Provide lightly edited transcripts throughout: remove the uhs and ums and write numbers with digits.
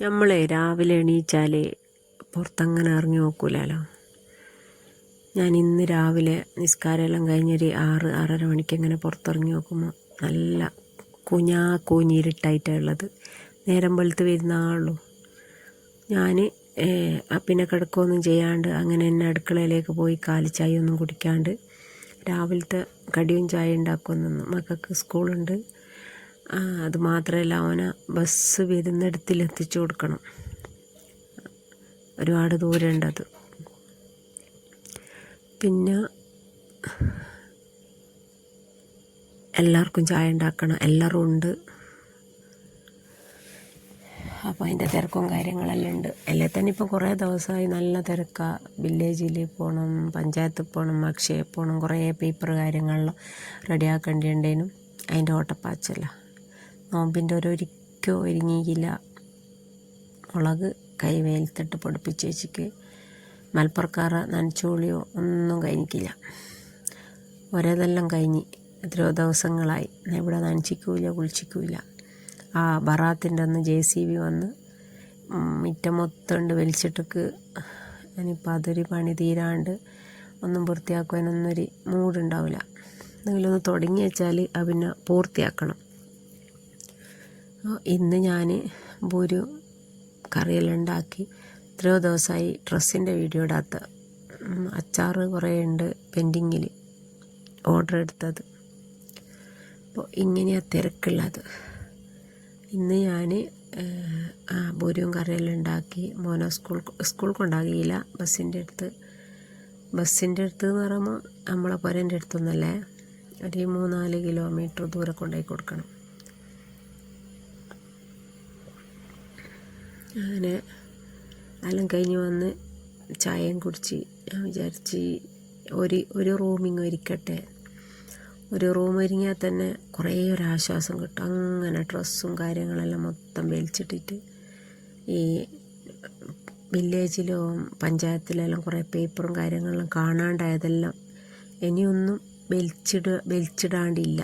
നമ്മൾ രാവിലെ എണീച്ചാൽ പുറത്തങ്ങനെ ഇറങ്ങി നോക്കൂലല്ലോ. ഞാൻ ഇന്ന് രാവിലെ നിസ്കാരമെല്ലാം കഴിഞ്ഞൊരു 6-6:30 മണിക്ക് ഇങ്ങനെ പുറത്തിറങ്ങി നോക്കുമ്പോൾ നല്ല കൂഞ്ഞിരുട്ടായിട്ടാണ് ഉള്ളത്. നേരം വെളുത്ത് വരുന്നേ. ഞാൻ പിന്നെ കിടക്കുകയൊന്നും ചെയ്യാണ്ട് അങ്ങനെ തന്നെ അടുക്കളയിലേക്ക് പോയി ചായ ഒന്നും കുടിക്കാണ്ട് രാവിലത്തെ കടിയും ചായ ഉണ്ടാക്കുമെന്ന്. മക്കൾക്ക് സ്കൂളുണ്ട്. അത് മാത്രമല്ല, അവനെ ബസ് വരുന്നിടത്തിലെത്തിച്ചു കൊടുക്കണം. ഒരുപാട് ദൂരമുണ്ടത്. പിന്നെ എല്ലാവർക്കും ചായ ഉണ്ടാക്കണം. എല്ലാവരും ഉണ്ട്. അപ്പോൾ അതിൻ്റെ തിരക്കും കാര്യങ്ങളെല്ലാം ഉണ്ട്. എല്ലാം തന്നെ ഇപ്പോൾ കുറേ ദിവസമായി നല്ല തിരക്കാണ്. വില്ലേജിൽ പോകണം, പഞ്ചായത്തിൽ പോകണം, അക്ഷയയിൽ പോകണം, കുറേ പേപ്പർ കാര്യങ്ങളെല്ലാം റെഡിയാക്കേണ്ടിയുണ്ടേനും അതിൻ്റെ ഓട്ടപ്പാച്ചല്ല. നോമ്പിൻ്റെ ഒരിക്കലും ഒരുങ്ങിയില്ല. മുളക് കൈ വെയിലത്തിട്ട് പൊടിപ്പിച്ച് വെച്ചിക്ക് മലപ്പുറക്കാർ നനച്ചോളിയോ ഒന്നും കഴിഞ്ഞിട്ടില്ല. ഒരേതെല്ലാം കഴിഞ്ഞ് എത്രയോ ദിവസങ്ങളായി. ഇവിടെ നനച്ചിക്കൂല, കുളിച്ചിക്കൂല. ബറാത്തിൻ്റെ അന്ന് JCB വന്ന് മിറ്റം മൊത്തമുണ്ട് വലിച്ചിട്ടക്ക്. ഇനിയിപ്പോൾ അതൊരു പണി തീരാണ്ട് ഒന്നും പൂർത്തിയാക്കുവാനൊന്നൊരു മൂടുണ്ടാവില്ല. എന്തെങ്കിലും ഒന്ന് തുടങ്ങി വെച്ചാൽ അത് പിന്നെ പൂർത്തിയാക്കണം. ഇന്ന് ഞാൻ ഒരു കറിയെല്ലാം ഉണ്ടാക്കി. എത്രയോ ദിവസമായി ഡ്രസ്സിൻ്റെ വീഡിയോ ഇടാത്ത. അച്ചാർ കുറേ ഉണ്ട് പെൻഡിങ്ങിൽ, ഓർഡർ എടുത്തത്. അപ്പോൾ ഇങ്ങനെയാണ് തിരക്കുള്ളത്. ഇന്ന് ഞാൻ ബൂരിയും കറിയെല്ലാം ഉണ്ടാക്കി. മോനെ സ്കൂൾ കൊണ്ടാക്കിയില്ല. ബസ്സിൻ്റെ അടുത്ത് എന്ന് പറയുമ്പോൾ നമ്മളെ പുരൻ്റെ അടുത്തൊന്നല്ലേ, ഒരു 3-4 കിലോമീറ്റർ ദൂരെ കൊണ്ടുപോയി കൊടുക്കണം. അങ്ങനെ എല്ലാം കഴിഞ്ഞ് വന്ന് ചായയും കുടിച്ച് ഞാൻ വിചാരിച്ച് ഒരു റൂമിങ് ഒരുക്കട്ടെ. ഒരു റൂം ഒരുങ്ങിയാൽ തന്നെ കുറേ ഒരാശ്വാസം കിട്ടും. അങ്ങനെ ഡ്രസ്സും കാര്യങ്ങളെല്ലാം മൊത്തം വലിച്ചിട്ടിട്ട് ഈ വില്ലേജിലോ പഞ്ചായത്തിലെല്ലാം കുറേ പേപ്പറും കാര്യങ്ങളെല്ലാം കാണാണ്ടായതെല്ലാം ഇനിയൊന്നും വലിച്ചിടാണ്ടില്ല.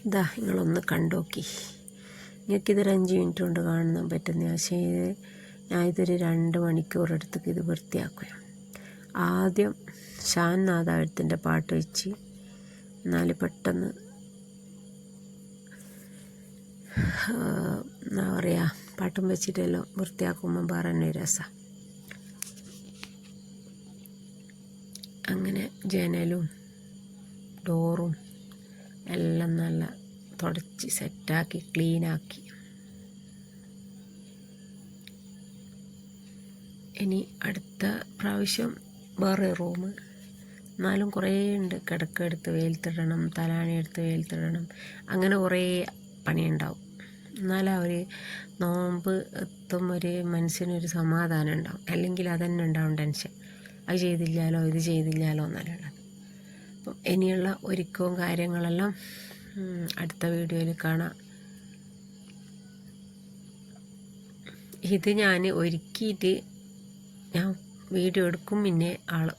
ഇതാ നിങ്ങളൊന്ന് കണ്ടോക്കി. നിങ്ങൾക്കിതൊരു 5 മിനിറ്റ് കൊണ്ട് കാണാൻ പറ്റുന്ന. പക്ഷേ ഞാൻ ഇതൊരു 2 മണിക്കൂർ എടുത്തേക്ക് ഇത് വൃത്തിയാക്കുക. ആദ്യം ഷാൻ നാദാഴത്തിൻ്റെ പാട്ട് വെച്ച്, എന്നാൽ പെട്ടെന്ന് എന്താ പറയുക, പാട്ടും വെച്ചിട്ടെല്ലാം വൃത്തിയാക്കുമ്പം വേറെ തന്നെ രസമാണ്. അങ്ങനെ ജനലും ഡോറും എല്ലാം നല്ല തുടച്ച് സെറ്റാക്കി ക്ലീനാക്കി. ഇനി അടുത്ത പ്രാവശ്യം വേറെ റൂം. എന്നാലും കുറേ ഉണ്ട്. കിടക്കെടുത്ത് വെയിലത്തിടണം, തലാണി എടുത്ത് വെയിലത്തിടണം, അങ്ങനെ കുറേ പണിയുണ്ടാവും. എന്നാലും അവർ നോമ്പ് എത്തും ഒരു മനസ്സിനൊരു സമാധാനം ഉണ്ടാവും. അല്ലെങ്കിൽ അതന്നെ ഉണ്ടാവും ടെൻഷൻ. അത് ചെയ്തില്ലാലോ, ഇത് ചെയ്തില്ലാലോ എന്നുള്ളത്. അപ്പം ഇനിയുള്ള ഒരുക്കവും കാര്യങ്ങളെല്ലാം അടുത്ത വീഡിയോയിൽ കാണാം. ഇത് ഞാൻ ഒരുക്കിയിട്ട് ഞാൻ വീഡിയോ എടുക്കും. പിന്നെ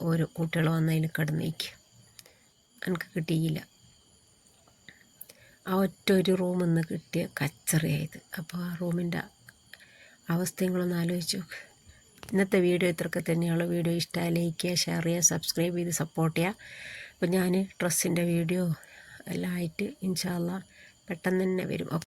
ഓരോ കുട്ടികൾ വന്നതിൽ കിടന്നേക്കും. എനിക്ക് കിട്ടിയില്ല. ആ ഒരു റൂമിൽ നിന്ന് കിട്ടിയ കച്ചറയായത്. അപ്പോൾ ആ റൂമിൻ്റെ അവസ്ഥകളൊന്ന് ആലോചിച്ച് നോക്ക്. ഇന്നത്തെ വീഡിയോ ഇത്രയൊക്കെ തന്നെയുള്ള. വീഡിയോ ഇഷ്ടമായി ലൈക്ക് ചെയ്യുക, ഷെയർ ചെയ്യുക, സബ്സ്ക്രൈബ് ചെയ്ത് സപ്പോർട്ട് ചെയ്യുക. അപ്പോൾ ഞാൻ ഡ്രസ്സിൻ്റെ വീഡിയോ എല്ലാം ആയിട്ട് ഇൻഷാ അല്ലാഹ് പെട്ടെന്ന് തന്നെ വരും.